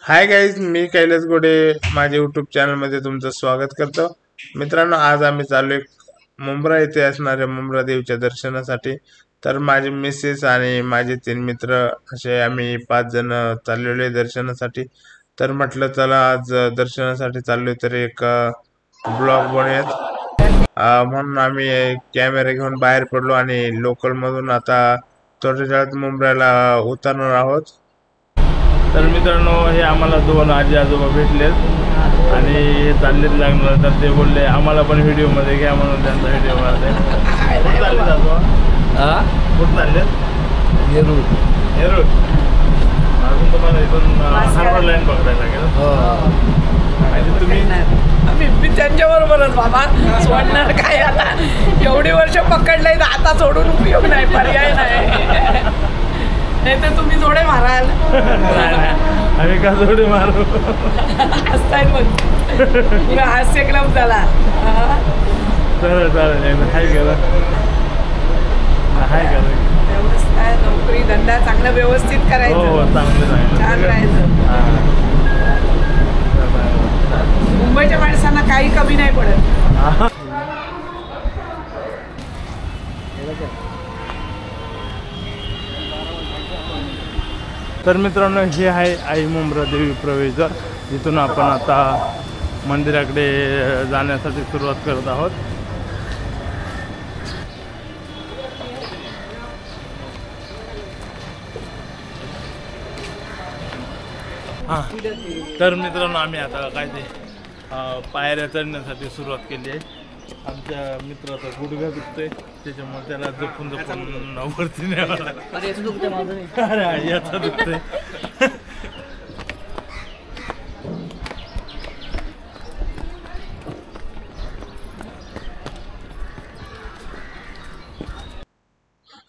Hi guys, मी कैलास गोडे माझ्या YouTube चॅनलमध्ये तुमचं स्वागत करतो. मित्रांनो, आज आम्ही चाललोय मुंब्रा येथे असणाऱ्या मुंब्रा देवीच्या दर्शनासाठी. तर माझे मिसेस आणि माझे 3 मित्र असे आम्ही 5 जण चाललेलो आहे दर्शनासाठी. तर म्हटलं चला आज दर्शनासाठी चाललोय तर एक ब्लॉग बनवूयात. म्हणून आम्ही कॅमेरा घेऊन बाहेर पडलो आणि लोकल मधून आता थोड्या वेळात मुंब्र्याला उतरणार आहोत. तर मित्रांनो, हे आम्हाला 2 आजी आजोबा भेटलेत आणि हे चाललेत लागणार. तर ते बोलले आम्हाला पण व्हिडिओमध्ये घ्या म्हणून त्यांचा व्हिडिओ मारले. कुठं चालले जातो? कुठं चालले? नेरूळ. नेरूळ. अजून तुम्हाला इथून हार्बर लाईन पकडायला लागेल. आणि तुम्ही? मी त्यांच्याबरोबरच बाबा, सोडणार काय आता. एवढी वर्ष पकडलंय तर आता सोडून उपयोग नाही, पर्याय नाही. नाही तर तुम्ही जोडे माराल. आम्ही का जोडे मारू? असताय मग हास्य क्लब झाला. चालेल चालेल, हाय करा हाय करा. व्यवस्था, नोकरी धंदा चांगलं व्यवस्थित करायचं. हो चांगलं छान राहायचं. मुंबईच्या माणसांना काही कमी नाही पडत. तर मित्रांनो, हे आहे आई मुंब्रा देवी प्रवेशद्वार. जिथून आपण आता मंदिराकडे जाण्यासाठी सुरुवात करत आहोत. हां, तर मित्रांनो, आम्ही आता काय ते पायऱ्या चढण्यासाठी सुरुवात केली आहे. आमच्या मित्राचा गुडघा दुखतोय, त्याच्यामुळे त्याला जपून वरती न्यावं लागतं. अरे याचा दुखतोय.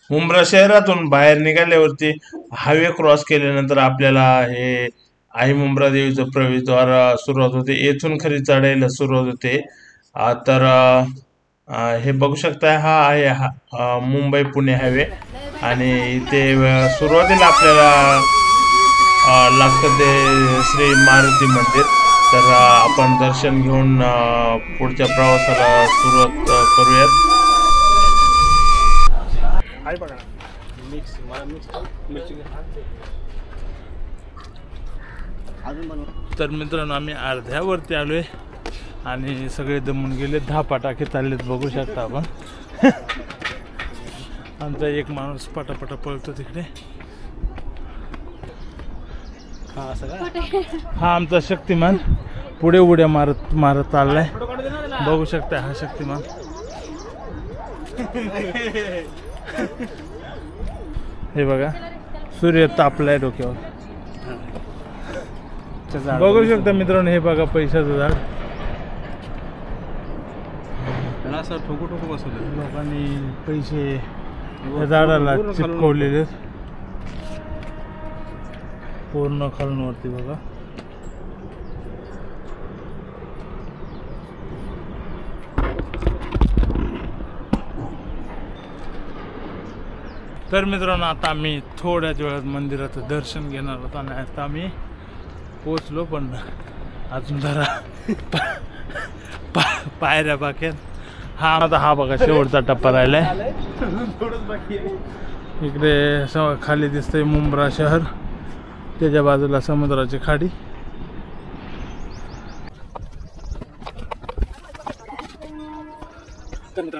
मुंब्रा शहरातून बाहेर निघाल्यावरती हायवे क्रॉस केल्यानंतर आपल्याला हे आई मुंब्रा देवीचं प्रवेशद्वार सुरुवात होते. येथून खरी चढायला सुरुवात होते. तर हे बघू शकता, हा आहे मुंबई पुणे हायवे. आणि इथे सुरुवातीला आपल्याला लागतं ते श्री मारुती मंदिर. तर आपण दर्शन घेऊन पुढच्या प्रवासाला सुरुवात करूयात. तर मित्रांनो, आम्ही अर्ध्यावरती आलोय आणि सगळे दमून गेले. 10 पटाके चाललेत, बघू शकता आपण. आमचा एक माणूस पटापटा पळतो तिकडे. हा आमचा शक्तिमान पुढे उड्या मारत मारत चाललाय, बघू शकता. हा शक्तिमान. हे बघा, सूर्य तापलाय डोक्यावर, बघू शकता मित्रांनो. हे बघा पैशाचं झाड. असं ठोकू ठोकू बसवलं लोकांनी पैसे या झाडाला चिपकवलेले पूर्ण खालून वरती बघा. तर मित्रांनो, आता आम्ही थोड्याच वेळात मंदिराचं दर्शन घेणार होतो आणि आता आम्ही पोचलो, पण अजून जरा पायऱ्या बाकी आहेत. हा बघा शेवटचा टप्पा राहिलाय. इकडे खाली दिसतंय मुंब्रा शहर, त्याच्या बाजूला समुद्राची खाडी.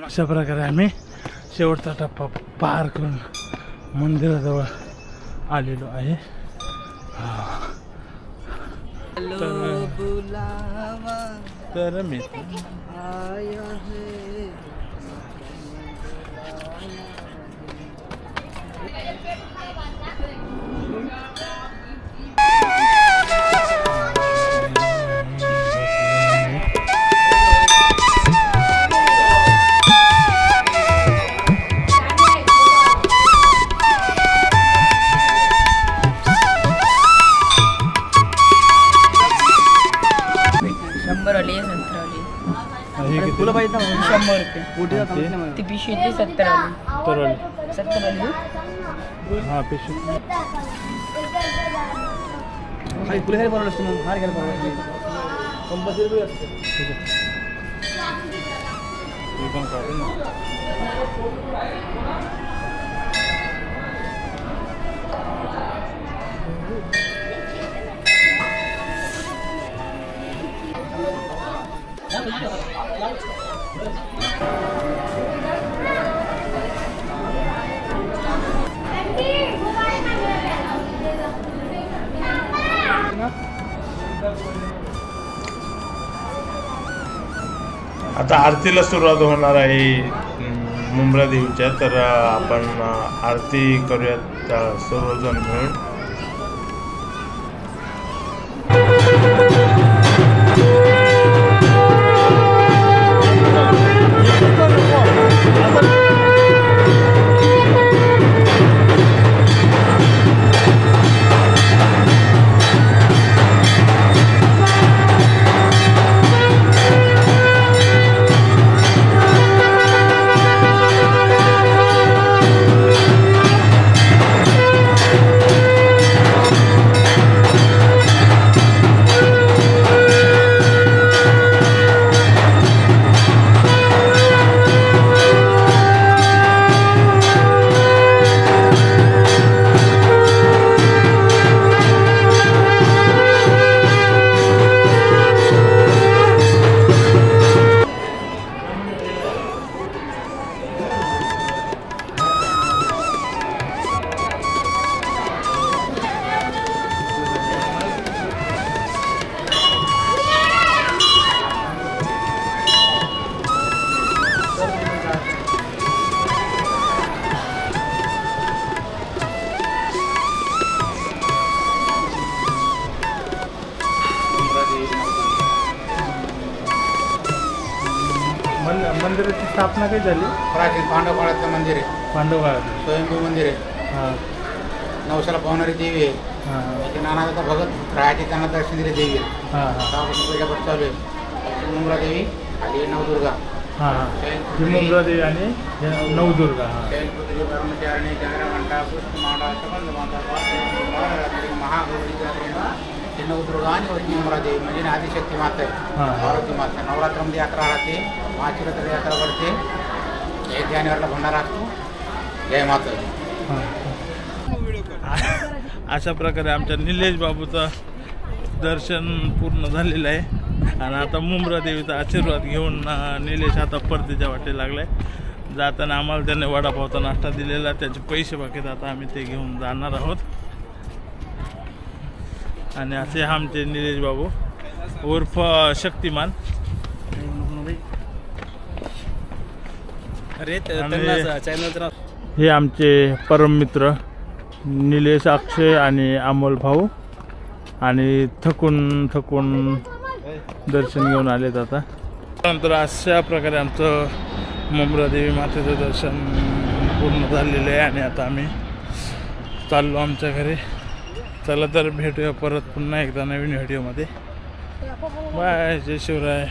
अशा प्रकारे आम्ही शेवटचा टप्पा पार करून मंदिराजवळ आलेलो आहे. तर मी शंभरवाली आहे, संत्रावली. तुला पाहिजे ना 100 रुपये ती पिशवी ती 70 आली 70 आली हां पिशवी पुढे बरोबर असते मग हार घ्यायला बरोबर कंपल्सरी असते ते पण काढू ना आता आरतीला सुरुवात होणार आहे मुंब्रा देवीच्या, तर आपण आरती करूयात सर्वजण मिळून. मंदिराची स्थापना काही झाली? प्राचीन पांडव काळातलं मंदिर आहे, पांडव काळात स्वयंभू मंदिर आहे. हां नवसाला पावणारी देवी आहे. हां इथे नानाचा भगत राहायची त्यांना दर्शन दिले देवी आहे. हां हां तेव्हापासून पूजापाठ चालू आहे. मुंब्रा देवी आणि नवदुर्गा हां मुंब्रा देवी आणि नवदुर्गा. हां शैलपुत्री ब्रह्मचारिणी चंद्रघंटा पुष्पमाला सबंधमाता महागौरी ते नवदुर्गा आणि मुंब्रा देवी म्हणजे आदिशक्ती माता आहे, पार्वती माता. नवरात्रामध्ये यात्रा राहते, महाशिवरात्री यात्रा भरते, 1 जानेवारीला भंडारा असतो. जय माता. अशा प्रकारे आमच्या निलेश बाबूचं दर्शन पूर्ण झालेलं आहे आणि आता मुंब्रा देवीचा आशीर्वाद घेऊन निलेश आता परतीच्या वाटे लागलाय. जाताना आम्हाला त्याने वडापावचा नाश्ता दिलेला, त्याचे पैसे बाकीत आता आम्ही ते घेऊन जाणार आहोत. आणि असे आमचे निलेश बाबू उर्फ शक्तिमान. हे आमचे परम मित्र निलेश, अक्षय आणि अमोल भाऊ. आणि थकून दर्शन घेऊन आलेत आता. नंतर अशा प्रकारे आमचं मुंब्रा देवी मातेचं दर्शन पूर्ण झालेलं आहे आणि आता आम्ही चाललो आमच्या घरी. चला तर भेटूया परत पुन्हा एकदा नवीन व्हिडिओमध्ये. बाय. जय शिवराय.